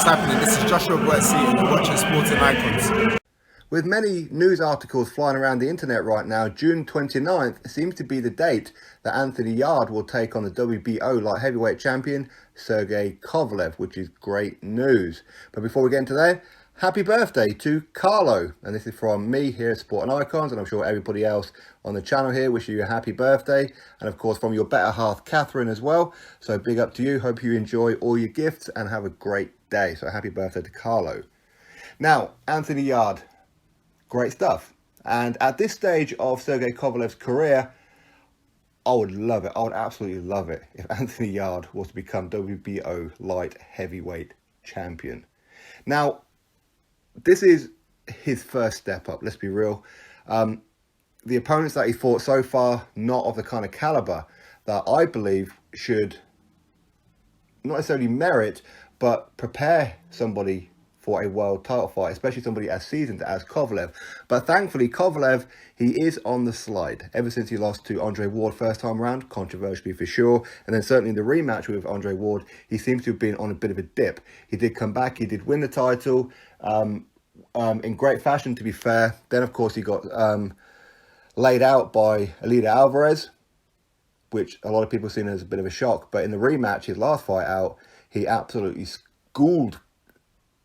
happening? This is Joshua Boetsi and you're watching Sporting Icons. With many news articles flying around the internet right now, June 29th seems to be the date that Anthony Yarde will take on the WBO light heavyweight champion, SERGEY KOVALEV, which is great news. But before we get into that, happy birthday to Carlo. And this is from me here at Sporting Icons, and I'm sure everybody else on the channel here wishing you a happy birthday. And of course from your better half, Catherine, as well. So big up to you. Hope you enjoy all your gifts and have a great day. So happy birthday to Carlo. Now, Anthony Yarde. Great stuff. And at this stage of Sergey Kovalev's career, I would love it. I would absolutely love it if Anthony Yarde was to become WBO light heavyweight champion. Now, this is his first step up, let's be real. The opponents that he fought so far, not of the kind of caliber that I believe should not necessarily merit, but prepare somebody for a world title fight, especially somebody as seasoned as Kovalev. But thankfully, Kovalev, he is on the slide. Ever since he lost to Andre Ward first time around, controversially for sure, and then certainly in the rematch with Andre Ward, he seems to have been on a bit of a dip. He did come back, he did win the title in great fashion, to be fair. Then, of course, he got laid out by Yarde Alvarez, which a lot of people seen as a bit of a shock. But in the rematch, his last fight out, he absolutely schooled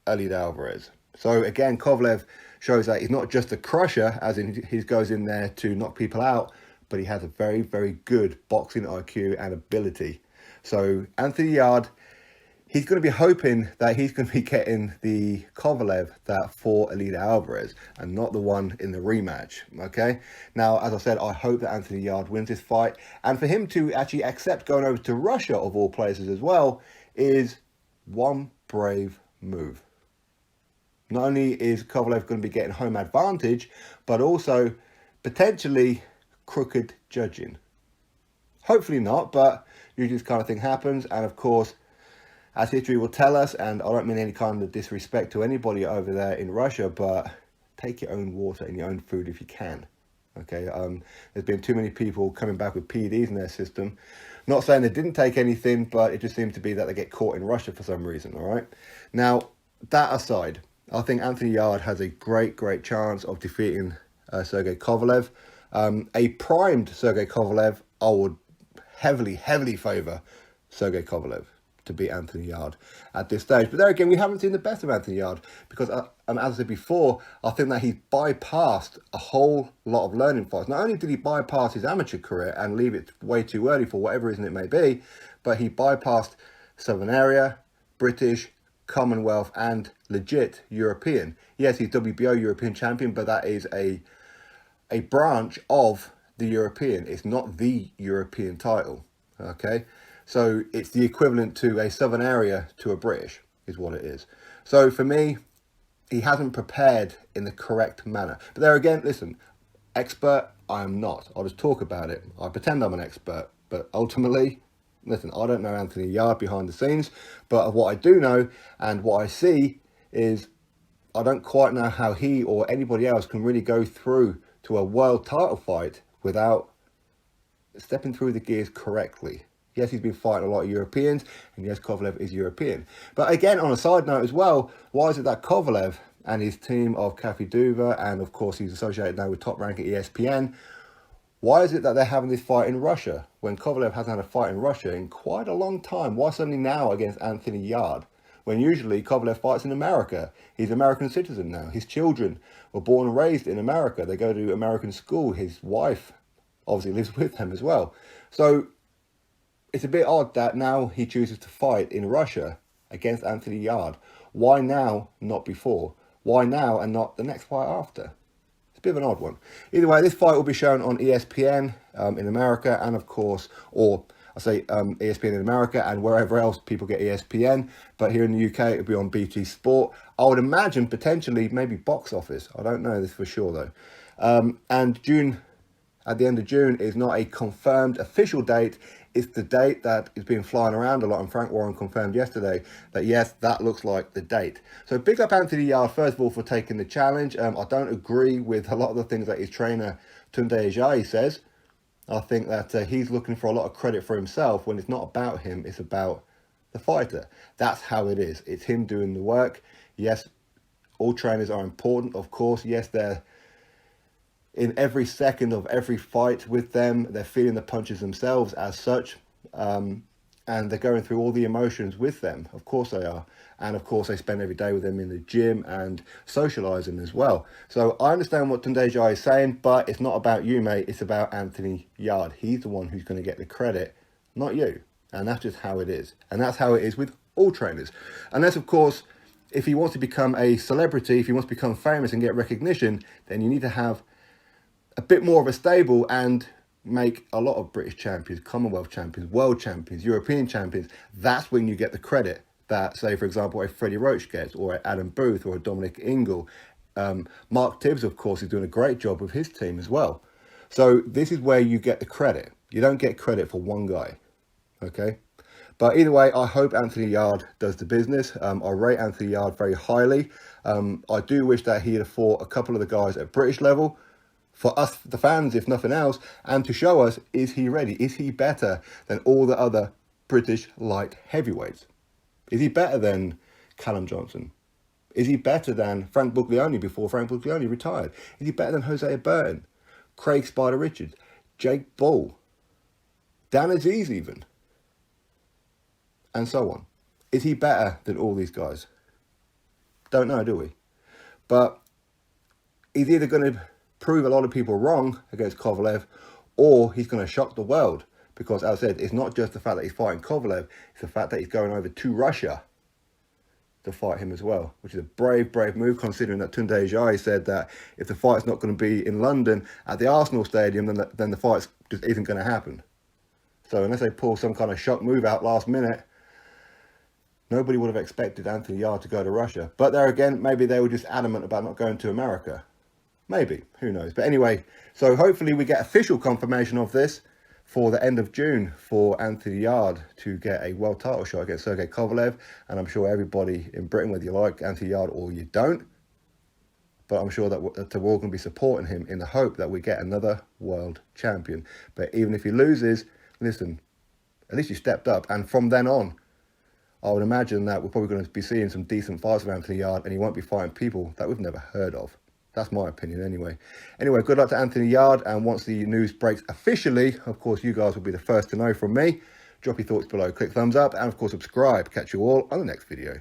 Yarde Alvarez. So again, Kovalev shows that he's not just a crusher, as in he goes in there to knock people out, but he has a very, very good boxing IQ and ability. So Anthony Yarde, he's going to be hoping that he's going to be getting the Kovalev that fought Yarde Alvarez and not the one in the rematch. Okay. Now, as I said, I hope that Anthony Yarde wins this fight, and for him to actually accept going over to Russia, of all places as well, is one brave move. Not only is Kovalev going to be getting home advantage, but also potentially crooked judging. Hopefully not, but usually this kind of thing happens. And of course, as history will tell us, and I don't mean any kind of disrespect to anybody over there in Russia, but take your own water and your own food if you can. Okay, there's been too many people coming back with PEDs in their system. Not saying they didn't take anything, but it just seems to be that they get caught in Russia for some reason, all right? Now, that aside, I think Anthony Yarde has a great chance of defeating Sergey Kovalev. A primed Sergey Kovalev, I would heavily favour Sergey Kovalev to beat Anthony Yarde at this stage. But there again, we haven't seen the best of Anthony Yarde because, as I said before, I think that he's bypassed a whole lot of learning fights. Not only did he bypass his amateur career and leave it way too early for whatever reason it may be, but he bypassed Southern Area, British, Commonwealth and legit European. Yes, he's WBO European champion, but that is a branch of the European. It's not the European title. Okay, so it's the equivalent to a Southern Area to a British is what it is. So for me, he hasn't prepared in the correct manner. But there again, listen, expert I am not. I'll just talk about it. I pretend I'm an expert, but ultimately, listen, I don't know Anthony Yarde behind the scenes, but what I do know and what I see is I don't quite know how he or anybody else can really go through to a world title fight without stepping through the gears correctly. Yes, he's been fighting a lot of Europeans, and yes, Kovalev is European. But again, on a side note as well, why is it that Kovalev and his team of Cafe Duva, and of course he's associated now with Top Rank at ESPN, why is it that they're having this fight in Russia when Kovalev hasn't had a fight in Russia in quite a long time? Why suddenly now against Anthony Yarde? When usually Kovalev fights in America. He's an American citizen now. His children were born and raised in America. They go to American school. His wife obviously lives with them as well. So it's a bit odd that now he chooses to fight in Russia against Anthony Yarde. Why now, not before? Why now and not the next fight after? A bit of an odd one. Either way, this fight will be shown on ESPN in America, and of course, or I say ESPN in America and wherever else people get ESPN, but here in the UK it'll be on BT Sport. I would imagine potentially maybe Box Office. I don't know this for sure though. And June, at the end of June, is not a confirmed official date. It's the date that is being flying around a lot, and Frank Warren confirmed yesterday that yes, that looks like the date. So big up Anthony Yarde, first of all, for taking the challenge. I don't agree with a lot of the things that his trainer Tunde Ajayi says. I think that he's looking for a lot of credit for himself when it's not about him, it's about the fighter. That's how it is. It's him doing the work. Yes, all trainers are important, of course. Yes, they're in every second of every fight with them. They're feeling the punches themselves as such. And they're going through all the emotions with them. Of course they are. And of course they spend every day with them in the gym and socialising as well. So I understand what Tunde Jai is saying, but it's not about you, mate. It's about Anthony Yarde. He's the one who's going to get the credit, not you. And that's just how it is. And that's how it is with all trainers. Unless, of course, if he wants to become a celebrity, if he wants to become famous and get recognition, then you need to have a bit more of a stable and make a lot of British champions, Commonwealth champions, world champions, European champions. That's when you get the credit that, say, for example, a Freddie Roach gets, or an Adam Booth, or a Dominic Ingle. Mark Tibbs, of course, is doing a great job with his team as well. So this is where you get the credit. You don't get credit for one guy, okay? But either way, I hope Anthony Yarde does the business. I rate Anthony Yarde very highly. I do wish that he had fought a couple of the guys at British level, for us, the fans, if nothing else, and to show us, is he ready? Is he better than all the other British light heavyweights? Is he better than Callum Johnson? Is he better than Frank Buglioni before Frank Buglioni retired? Is he better than Hosea Burton, Craig Spider Richards, Jake Bull, Dan Aziz even, and so on? Is he better than all these guys? Don't know, do we? But he's either going to prove a lot of people wrong against Kovalev, or he's going to shock the world. Because, as I said, it's not just the fact that he's fighting Kovalev, it's the fact that he's going over to Russia to fight him as well, which is a brave, brave move, considering that Tunde Jai said that if the fight's not going to be in London at the Arsenal Stadium, then the fight just isn't going to happen. So unless they pull some kind of shock move out last minute, nobody would have expected Anthony Yarde to go to Russia. But there again, maybe they were just adamant about not going to America. Maybe, who knows. But anyway, so hopefully we get official confirmation of this for the end of June for Anthony Yarde to get a world title shot against Sergey Kovalev. And I'm sure everybody in Britain, whether you like Anthony Yarde or you don't, but I'm sure that we're all going to be supporting him in the hope that we get another world champion. But even if he loses, listen, at least you stepped up. And from then on, I would imagine that we're probably going to be seeing some decent fights with Anthony Yarde, and he won't be fighting people that we've never heard of. That's my opinion anyway. Anyway, good luck to Anthony Yarde, and once the news breaks officially, of course, you guys will be the first to know from me. Drop your thoughts below, click thumbs up, and of course, subscribe. Catch you all on the next video.